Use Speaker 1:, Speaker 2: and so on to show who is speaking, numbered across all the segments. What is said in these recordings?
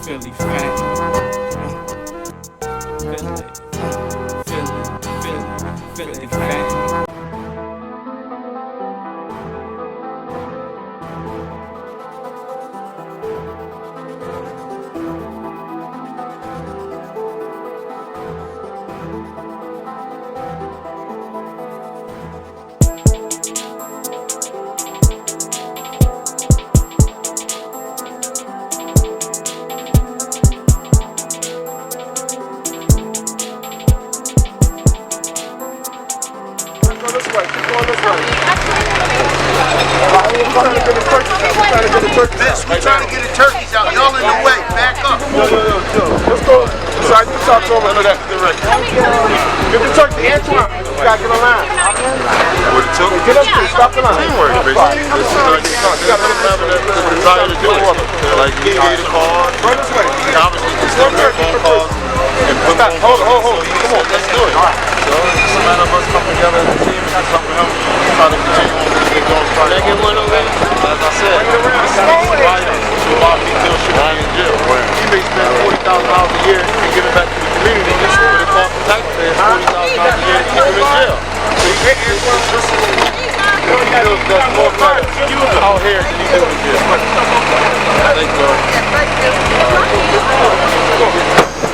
Speaker 1: Philly F.A.M.E. Philly F.A.M.E.
Speaker 2: We're trying to get the turkeys out. Y'all in the way. Back up.
Speaker 3: Yo. Let's go. Sorry, you talk to him. I know that's direct. Get the turkey. Antoine. You gotta get a line.
Speaker 2: With the turkey.
Speaker 3: Get up to stop the line.
Speaker 2: Teamwork, basically. This is like the desire to do it. Like, he gave the call. He obviously just took their phone calls and put them on.
Speaker 3: Hold on. Come on, let's do it.
Speaker 2: So it's a matter of us coming together as a team and something else. Try to continue on what we're doing. Can I get one over there? As I said, this is why he kills shit in jail. He may spend $40,000 a year and give it back to the community, but it costs the taxpayers $40,000 a year to keep him in jail. So he feels that's more better out here than he do in jail. Thank you.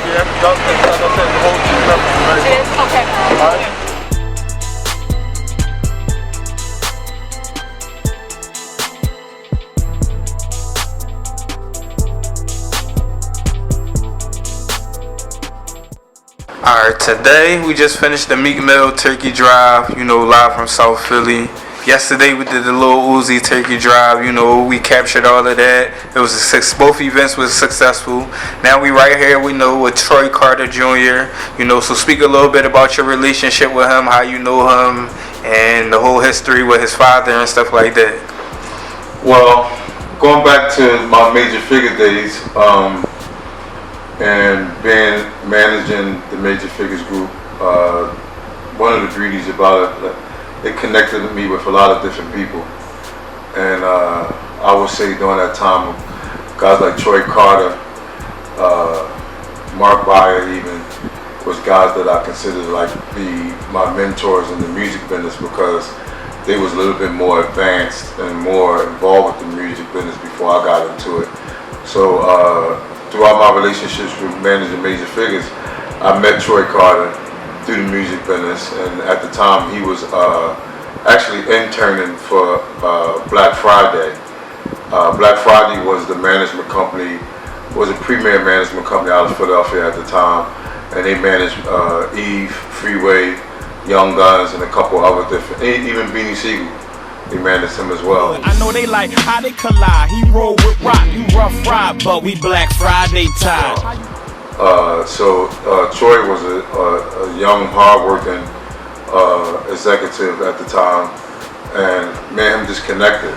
Speaker 2: Yeah, like I said, the whole team member is very good.
Speaker 4: Okay.
Speaker 2: All right?
Speaker 1: Alright, today we just finished the Meek Mill turkey drive, live from South Philly. Yesterday we did the Lil Uzi turkey drive, we captured all of that. It was both events was successful. Now we right here, with Troy Carter Jr., so speak a little bit about your relationship with him, how you know him, and the whole history with his father and stuff like that.
Speaker 5: Well, going back to my Major Figure days, and managing the Major Figures group, one of the beauties about it connected me with a lot of different people. And I would say during that time, guys like Troy Carter, Mark Byer even, was guys that I considered like my mentors in the music business, because they was a little bit more advanced and more involved with the music business before I got into it. So throughout my relationships with managing Major Figures, I met Troy Carter through the music business, and at the time he was actually interning for Black Friday. Black Friday was the management company, was a premier management company out of Philadelphia at the time, and they managed Eve, Freeway, Young Guns, and a couple other different, even Beanie Siegel. They managed him as well.
Speaker 6: I know they like how they collide. He roll with rock, you rough ride, but we Black Friday tied.
Speaker 5: So Troy was a young, hard-working executive at the time, and me and him just connected.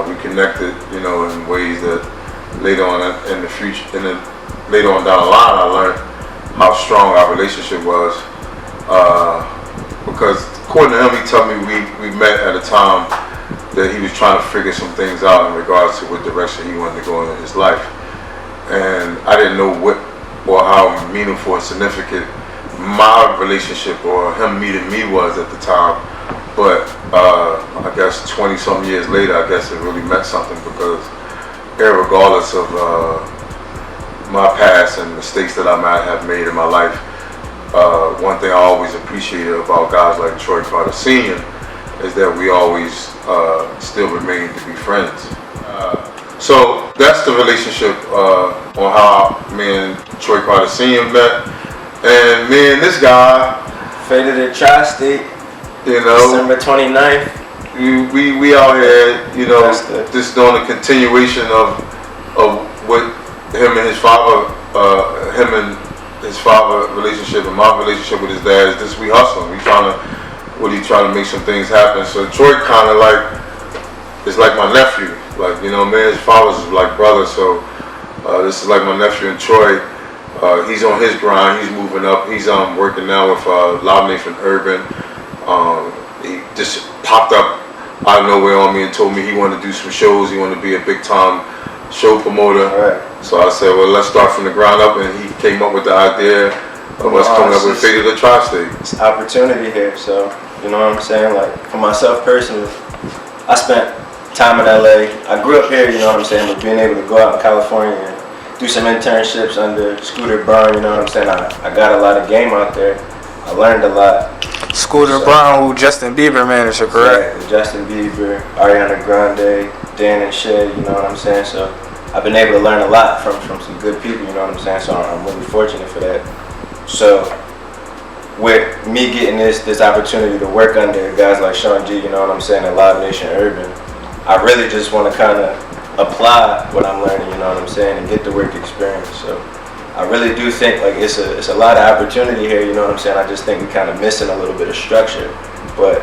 Speaker 5: We connected, in ways that later on in the future, later on down the line, I learned how strong our relationship was. Because according to him, he told me we met at a time that he was trying to figure some things out in regards to what direction he wanted to go in his life. And I didn't know what or how meaningful and significant my relationship or him meeting me was at the time. But I guess 20-some years later, I guess it really meant something, because regardless of my past and mistakes that I might have made in my life, one thing I always appreciated about guys like Troy Carter Sr. is that we always still remain to be friends. So that's the relationship on how me and Troy Carter Sr. met. And me and this guy,
Speaker 7: Faded at Tri-State, December 29th.
Speaker 5: We out here, just doing a continuation of what him and his father, relationship and my relationship with his dad is. Just we hustling. We trying to make some things happen. So Troy kind of is like my nephew. Like, his father's like brother. So this is like my nephew, and Troy. He's on his grind. He's moving up. He's working now with Live Nation Urban. He just popped up out of nowhere on me and told me he wanted to do some shows. He wanted to be a big time show promoter.
Speaker 7: Right.
Speaker 5: So I said, well, let's start from the ground up, and he came up with the idea of us coming up with Fate of the Tri-State.
Speaker 7: It's opportunity here, so you know what I'm saying. Like for myself personally, I spent time in LA. I grew up here, you know what I'm saying, but being able to go out in California and do some internships under Scooter Braun, you know what I'm saying. I got a lot of game out there. I learned a lot.
Speaker 1: Scooter Braun, who Justin Bieber manager, correct?
Speaker 7: Yeah, Justin Bieber, Ariana Grande, Dan and Shay, you know what I'm saying. So I've been able to learn a lot from some good people, you know what I'm saying. So I'm really fortunate for that. So with me getting this opportunity to work under guys like Sean G, you know what I'm saying, and Live Nation Urban, I really just want to kind of apply what I'm learning, you know what I'm saying, and get the work experience. So I really do think like it's a lot of opportunity here, you know what I'm saying. I just think we're kind of missing a little bit of structure, but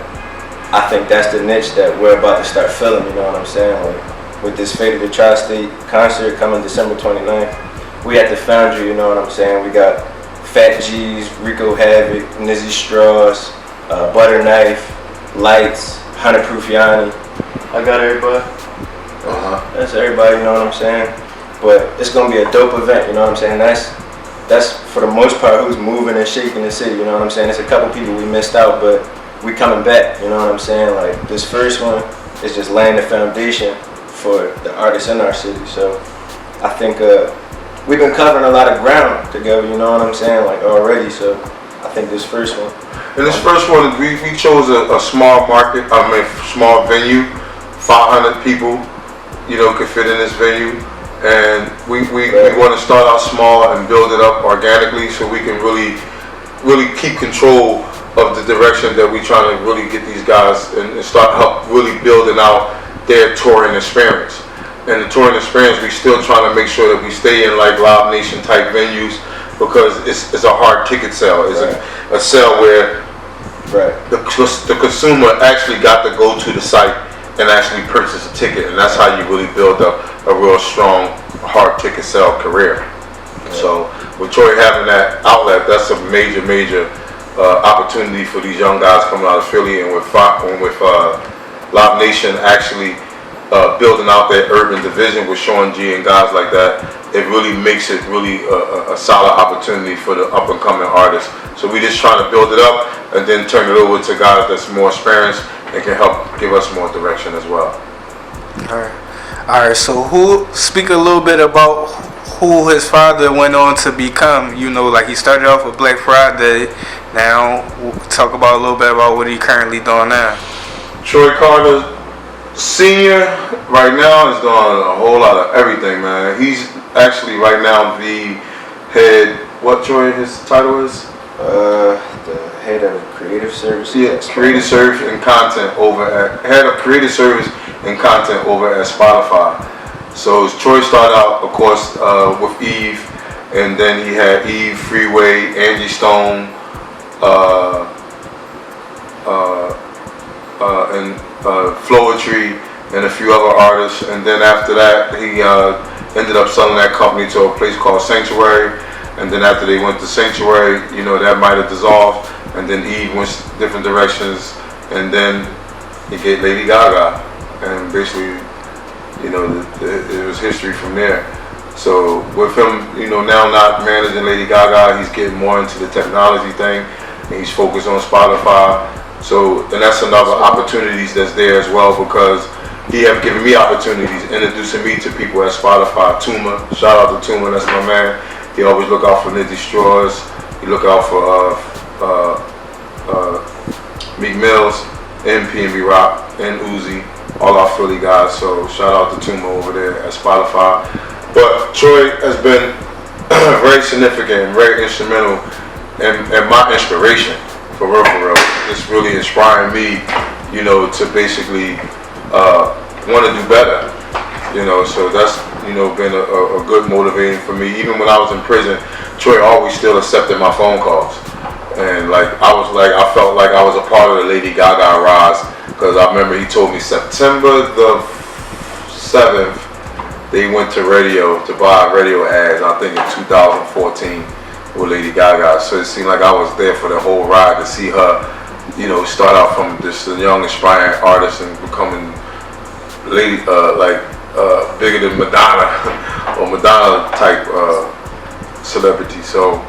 Speaker 7: I think that's the niche that we're about to start filling, you know what I'm saying. Like with this Fate of the Tri-State concert coming December 29th, we at the Foundry, you know what I'm saying. We got Fat G's, Rico Havoc, Nizzy Straws, Butter Knife, Lights, Hunter Prufiani. I got everybody. That's everybody, you know what I'm saying. But it's gonna be a dope event, you know what I'm saying. That's for the most part who's moving and shaking the city, you know what I'm saying. It's a couple people we missed out, but we coming back, you know what I'm saying. Like this first one is just laying the foundation for the artists in our city. So I think we've been covering a lot of ground together, you know what I'm saying, like already. So I think this first one.
Speaker 5: And this first one, we chose a small market, small venue, 500 people, you know, could fit in this venue. And we want to start out small and build it up organically so we can really keep control of the direction that we're trying to really get these guys and start help really building out their touring experience. And the touring experience, we still trying to make sure that we stay in like Live Nation type venues because it's a hard ticket sale. It's a sale where the consumer actually got to go to the site and actually purchase a ticket, and that's how you really build up a real strong hard ticket sale career. So with Troy having that outlet, that's a major opportunity for these young guys coming out of Philly, and with Live Nation actually building out their urban division with Sean G and guys like that, it really makes it really a solid opportunity for the up and coming artists. So we just trying to build it up and then turn it over to guys that's more experienced and can help give us more direction as well.
Speaker 1: All right. So speak a little bit about who his father went on to become. You know, like he started off with Black Friday. Now we'll talk about a little bit about what he currently doing now.
Speaker 5: Troy Carter Senior right now is doing a whole lot of everything, man. He's actually right now the head. What Troy his title is?
Speaker 7: The head of creative services.
Speaker 5: Yeah, creative service and content head of creative service and content over at Spotify. So Troy started out, of course, with Eve, and then he had Eve, Freeway, Angie Stone, and Flowetry, and a few other artists. And then after that, he ended up selling that company to a place called Sanctuary. And then after they went to Sanctuary, you know, that might have dissolved. And then Eve went different directions. And then he get Lady Gaga. And basically, you know, it was history from there. So with him, you know, now not managing Lady Gaga, he's getting more into the technology thing. And he's focused on Spotify. So, and that's another opportunities that's there as well, because he have given me opportunities, introducing me to people at Spotify. Tuma, shout out to Tuma, that's my man. He always look out for Nizzy Straws. He look out for Meek Mills, and Rock, and Uzi, all our Philly guys. So shout out to Tuma over there at Spotify. But Troy has been very significant and very instrumental and my inspiration, for real. It's really inspiring me, you know, to basically want to do better. You know, so that's, you know, been a good motivating for me. Even when I was in prison, Troy always still accepted my phone calls. And I felt like I was a part of the Lady Gaga rise, because I remember he told me September the 7th, they went to radio to buy radio ads, I think in 2014 with Lady Gaga. So it seemed like I was there for the whole ride to see her start out from just a young aspiring artist and becoming bigger than Madonna or Madonna type celebrity. So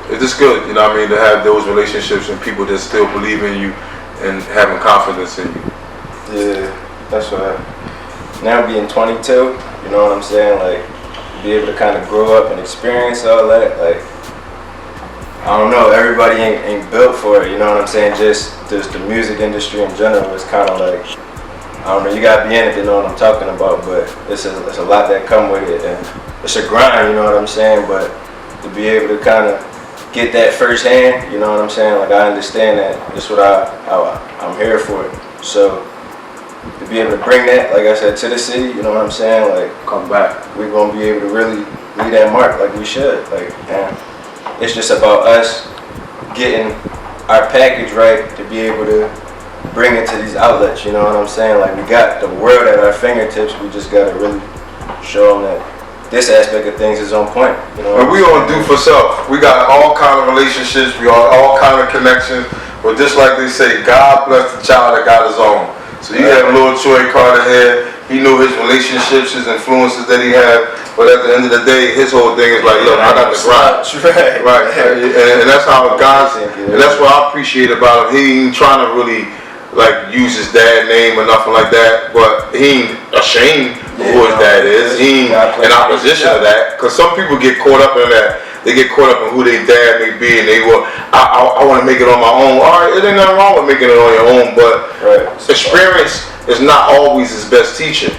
Speaker 5: it's just good, to have those relationships and people that still believe in you and having confidence in you.
Speaker 7: Yeah, that's right. Now being 22, you know what I'm saying? Like, be able to kind of grow up and experience all that. Like, I don't know, everybody ain't built for it, you know what I'm saying? Just the music industry in general is kind of like, I don't know, you gotta be in it to know what I'm talking about, but it's a lot that come with it, and it's a grind, you know what I'm saying? But to be able to kind of get that firsthand, you know what I'm saying? Like, I understand that. That's what I'm here for it. So to be able to bring that, like I said, to the city, you know what I'm saying? Like,
Speaker 5: Come back.
Speaker 7: we're gonna be able to really leave that mark like we should. Like, and it's just about us getting our package right to be able to bring it to these outlets, you know what I'm saying? Like, we got the world at our fingertips, we just gotta really show them that this aspect of things is on point, you know.
Speaker 5: And we on do for self. We got all kind of relationships, we got all kind of connections, but just like they say, God bless the child that got his own. So you have Lord Troy Carter here, he knew his relationships, his influences that he had, but at the end of the day, his whole thing is like, look, I got the grind. Right. And that's how God's, and that's what I appreciate about him. He ain't trying to really like use his dad name or nothing like that, but he ain't ashamed of who his dad is. He ain't in opposition to that, because some people get caught up in that. They get caught up in who their dad may be, and they will, I want to make it on my own. All right, it ain't nothing wrong with making it on your own, but experience is not always his best teacher.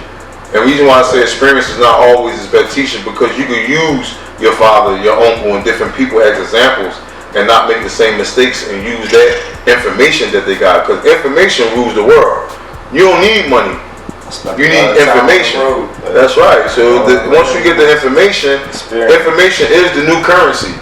Speaker 5: And the reason why I say experience is not always his best teacher, because you can use your father, your uncle, and different people as examples and not make the same mistakes and use that information that they got, because information rules the world. You don't need money. You need information. That's right. So once you get the information, information is the new currency.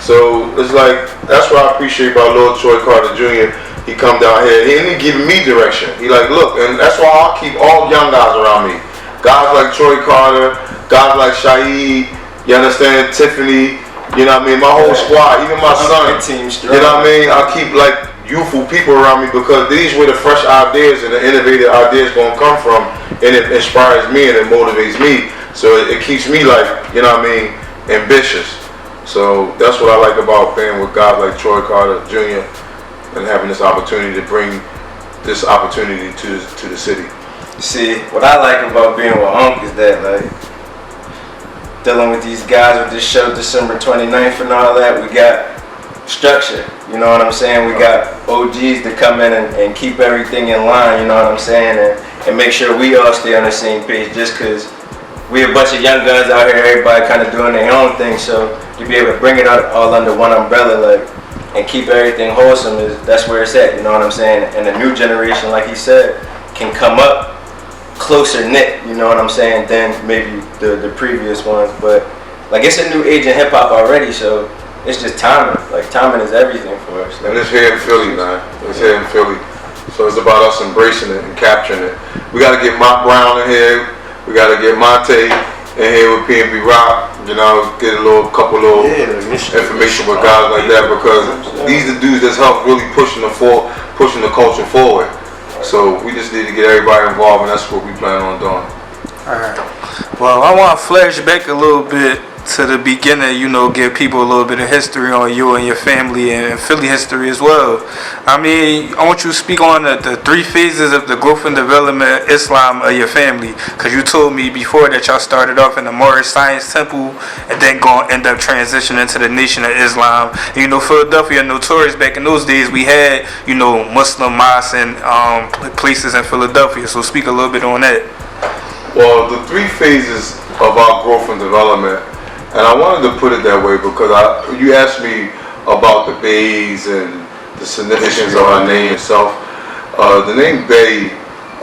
Speaker 5: So it's like, that's what I appreciate about Lord Troy Carter Jr. He come down here and he giving me direction. He like, look, and that's why I'll keep all young guys around me. Guys like Troy Carter, guys like Shaheed, you understand, Tiffany, you know what I mean, my whole squad, even my son, you know what I mean, I keep like youthful people around me, because these where the fresh ideas and the innovative ideas gonna come from, and it inspires me and it motivates me, so it keeps me like, you know what I mean, ambitious. So that's what I like about being with guys like Troy Carter Jr. and having this opportunity to bring this opportunity to the city.
Speaker 7: See, what I like about being with Unc is that, like, dealing with these guys with this show December 29th and all that, we got structure, you know what I'm saying? We got OGs to come in and keep everything in line, you know what I'm saying? And make sure we all stay on the same page, just because we a bunch of young guns out here, everybody kind of doing their own thing, so to be able to bring it all under one umbrella, like, and keep everything wholesome, that's where it's at, you know what I'm saying? And the new generation, like he said, can come up closer knit, you know what I'm saying, than maybe the previous ones. But like, it's a new age in hip hop already, so it's just timing. Like, timing is everything for us.
Speaker 5: And it's here in Philly, man. It's here in Philly. So it's about us embracing it and capturing it. We got to get Mont Brown in here. We got to get Monte in here with P&B Rock. You know, get a couple information with guys like that, because these are the dudes that's helped really pushing the culture forward. So we just need to get everybody involved, and that's what we plan on doing.
Speaker 1: Alright. Well, I want to flash back a little bit to the beginning, give people a little bit of history on you and your family, and Philly history as well. I mean, I want you to speak on the 3 phases of the growth and development Islam of your family, because you told me before that y'all started off in the Moorish Science Temple and then going to end up transitioning to the Nation of Islam. And, Philadelphia, notorious back in those days, we had, Muslim mosques and places in Philadelphia. So speak a little bit on that.
Speaker 5: Well, the 3 phases of our growth and development, and I wanted to put it that way because you asked me about the Bays and the significance of our name itself. The name Bay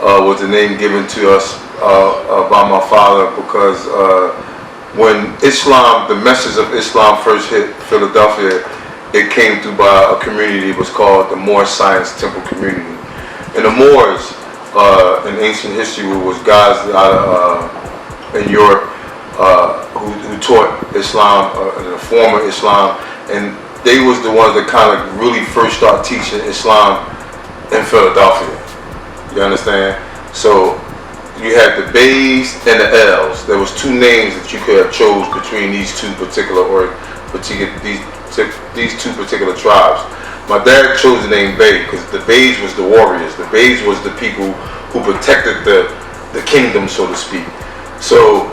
Speaker 5: was the name given to us by my father, because when Islam, the message of Islam first hit Philadelphia, it came through by a community. It was called the Moorish Science Temple community. And the Moors, in ancient history, was guys out of in Europe who taught Islam, the former Islam, and they was the ones that kind of really first started teaching Islam in Philadelphia. You understand? So you had the Bays and the L's. There was two names that you could have chose between these two particular tribes. My dad chose the name Bay because the Bays was the warriors. The Bays was the people who protected the kingdom, so to speak. So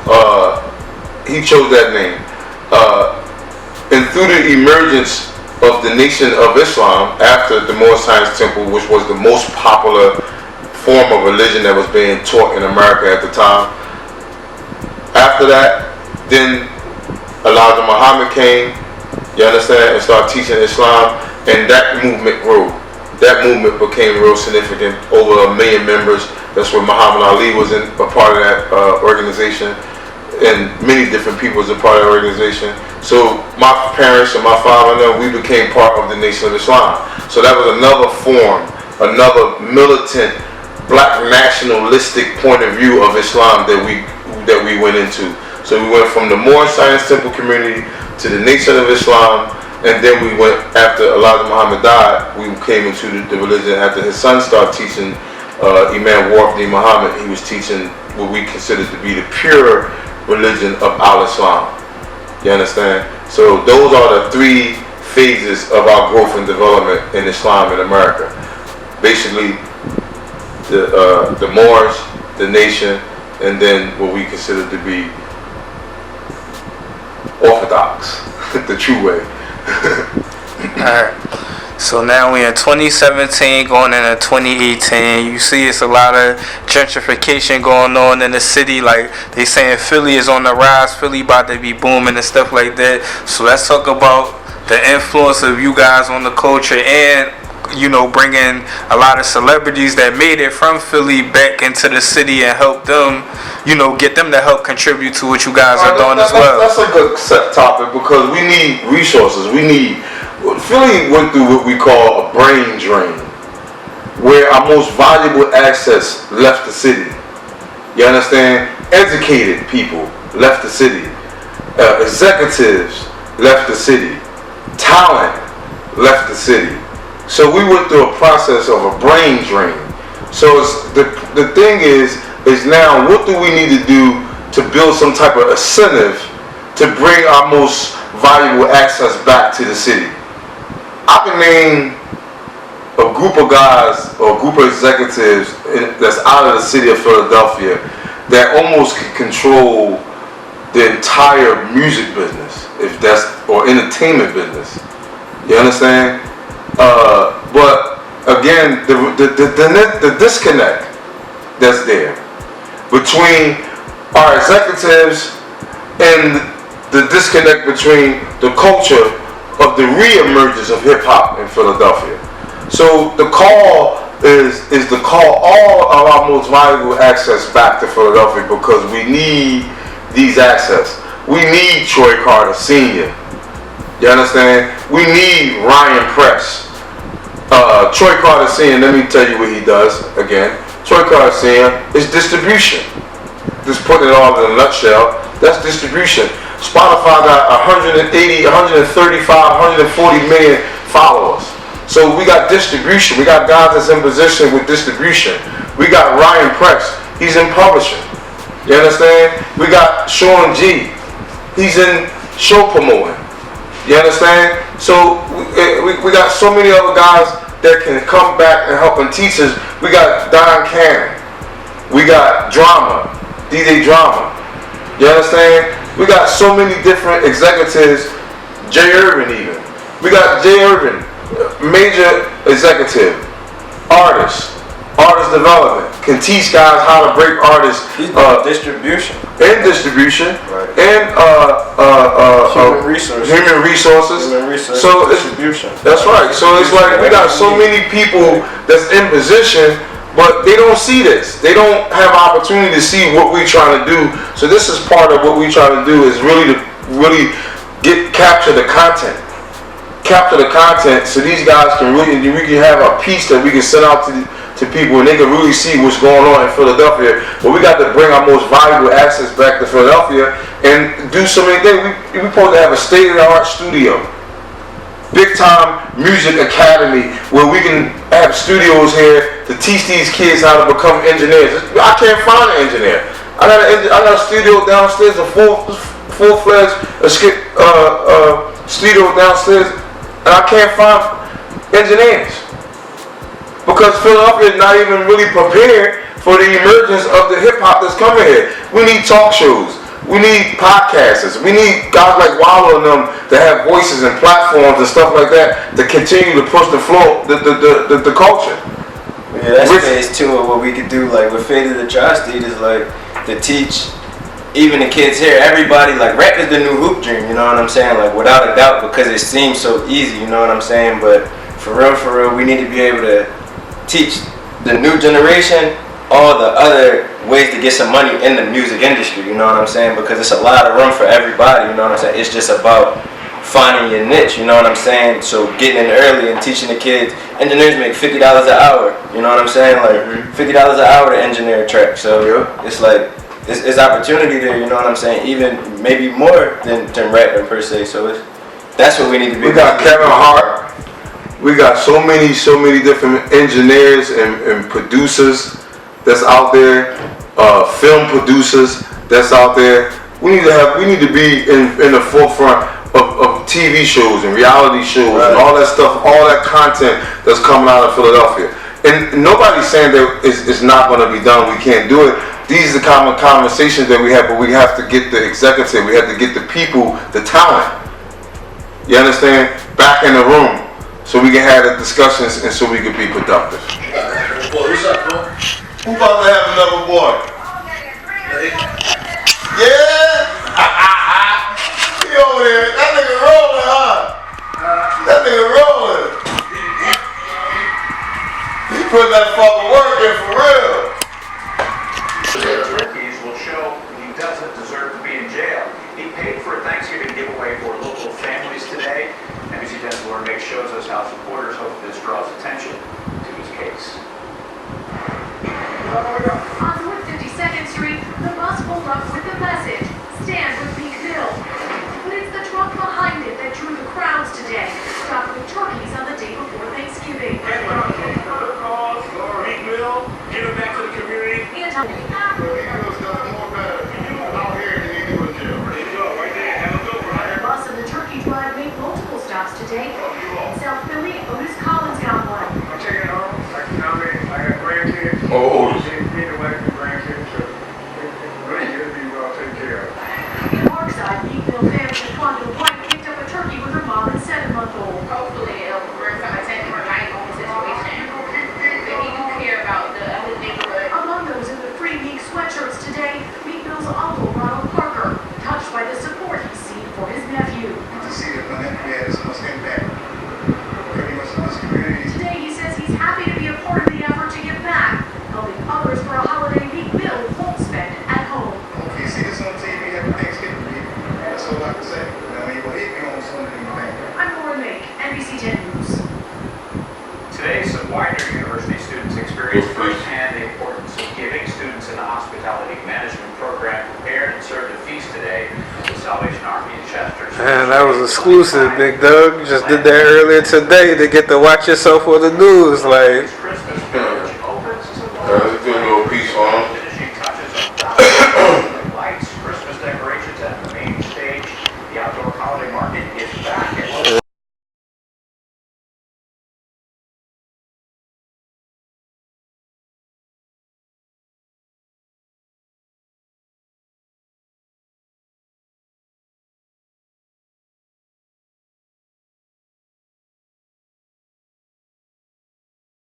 Speaker 5: he chose that name. And through the emergence of the Nation of Islam after the Moorish Science Temple, which was the most popular form of religion that was being taught in America at the time. After that, then Elijah Muhammad came, you understand, and started teaching Islam, and that movement grew. That movement became real significant, over 1 million members. That's where Muhammad Ali was a part of that organization, and many different people was a part of that organization. So my parents and my father and them, we became part of the Nation of Islam. So that was another form, another militant, black nationalistic point of view of Islam that we went into. So we went from the Moorish Science Temple community to the Nation of Islam, and then we went, after Elijah Muhammad died, we came into the religion after his son started teaching, Imam Warfdi Muhammad. He was teaching what we consider to be the pure religion of Al-Islam. You understand? So those are the 3 phases of our growth and development in Islam in America. Basically, the Moors, the nation, and then what we consider to be orthodox, the true way.
Speaker 1: Alright. So now we're in 2017 going into 2018. You see it's a lot of gentrification going on in the city. Like they saying Philly is on the rise, Philly about to be booming and stuff like that. So let's talk about the influence of you guys on the culture, and you know, bringing a lot of celebrities that made it from Philly back into the city and help them, you know, get them to help contribute to what you guys are doing as well.
Speaker 5: That's a good topic, because we need resources. Philly went through what we call a brain drain, where our most valuable assets left the city. You understand? Educated people left the city. Executives left the city. Talent left the city. So we went through a process of a brain drain. So the thing is now, what do we need to do to build some type of incentive to bring our most valuable assets back to the city? I can name a group of guys or a group of executives that's out of the city of Philadelphia that almost can control the entire music business, or entertainment business. You understand? But again, the disconnect that's there between our executives and the disconnect between the culture of the re-emergence of hip-hop in Philadelphia. So the call is to call all of our most valuable assets back to Philadelphia, because we need these assets. We need Troy Carter Sr. You understand? We need Ryan Press. Troy Carter Sr., let me tell you what he does again. Troy Carter Sr. is distribution. Just putting it all in a nutshell, that's distribution. Spotify got 135, 140 million followers. So we got distribution. We got guys that's in position with distribution. We got Ryan Press. He's in publishing. You understand? We got Sean G. He's in show promoting. You understand? So we got so many other guys that can come back and help and teach us. We got Don Cannon. We got Drama, DJ Drama. You understand? We got so many different executives. Jay Irvin even. We got Jay Irvin, major executive, artist development, can teach guys how to break artists.
Speaker 7: Distribution.
Speaker 5: And distribution.
Speaker 7: Right.
Speaker 5: And human resources. So
Speaker 7: distribution.
Speaker 5: That's right. So it's like we got so many people that's in position, but they don't see this. They don't have opportunity to see what we're trying to do. So this is part of what we're trying to do, is really capture the content. Capture the content so these guys can we can have a piece that we can send out to people, and they can really see what's going on in Philadelphia. But we got to bring our most valuable assets back to Philadelphia and do so many things. We're supposed to have a state-of-the-art studio big time music academy where we can have studios here to teach these kids how to become engineers. I can't find an engineer. I got a studio downstairs, a full-fledged studio downstairs, and I can't find engineers because Philadelphia is not even really prepared for the emergence of the hip hop that's coming here. We need talk shows. We need podcasters. We need guys like Wallow and them that have voices and platforms and stuff like that to continue to push the flow, the culture.
Speaker 7: Yeah, that's phase 2 of what we could do. Like with Fate of the Tri-State is like to teach even the kids here, everybody, like rap is the new hoop dream, you know what I'm saying? Like without a doubt, because it seems so easy, you know what I'm saying? But for real, we need to be able to teach the new generation all the other ways to get some money in the music industry, you know what I'm saying? Because it's a lot of room for everybody, you know what I'm saying? It's just about finding your niche, you know what I'm saying? So getting in early and teaching the kids. Engineers make $50 an hour, you know what I'm saying? Like $50 an hour to engineer a track. So it's like, it's opportunity there, you know what I'm saying? Even maybe more than rapping per se. So that's what we need to be.
Speaker 5: We got Kevin Hart. We got so many different engineers and producers that's out there, film producers that's out there. We need to be in the forefront of TV shows and reality shows and all that stuff, all that content that's coming out of Philadelphia. And nobody's saying that it's not going to be done. We can't do it. These are the common conversations that we have, but we have to get the executive, we have to get the people, the talent. You understand? Back in the room, so we can have the discussions and so we can be productive.
Speaker 2: Boy, what's up, bro?
Speaker 5: Who about to have another boy? Yeah? He over there. That nigga rolling, huh? That nigga rolling. He put that fucking work in for real.
Speaker 4: Turkeys will show he doesn't deserve to be in jail. He paid for a Thanksgiving giveaway for local families today. NBC 10's Lauren Meek shows us how supporters hope this draws attention to his case.
Speaker 8: On North 52nd Street, the bus pulled up with the message, "Stand with Meek Mill." But it's the truck behind it that drew the crowds today, stopped with turkeys on the day before Thanksgiving.
Speaker 4: Protocols, Meek Mill, give it back to the community.
Speaker 8: The bus and the turkey drive made multiple stops today. In South Philly, Otis Collins got one.
Speaker 4: I'm taking it home. I got grandkids.
Speaker 5: Oh.
Speaker 4: Me and the wife and grandkids. So really good to be well taken care of.
Speaker 8: In Parkside, Meek Mill family responded to White picked up a turkey with her mom and 7-month-old.
Speaker 9: Hopefully it'll bring some attention to my own situation. But he do care about his neighborhood.
Speaker 8: Among those in the free Meek sweatshirts today, Meek Mill's uncle Ronald Parker, touched by the support he's seen for his nephew.
Speaker 2: To see that my nephew has almost came back pretty much in this community.
Speaker 8: Today he says he's happy to be a part of the effort to give back, helping others for a holiday Meek Mill won't spend at home.
Speaker 2: Okay, see this on TV every Thanksgiving week. That's all I can say. Now you will hit me on something you think.
Speaker 8: I'm Lauren Meek, NBC 10 News.
Speaker 4: Today, some Widener University students experienced firsthand the importance of giving. Students in the hospitality management program prepared and served a feast today with the Salvation Army in Chester.
Speaker 1: Man, that was exclusive, Big Doug. You just did that earlier today to get to watch yourself on the news. Like,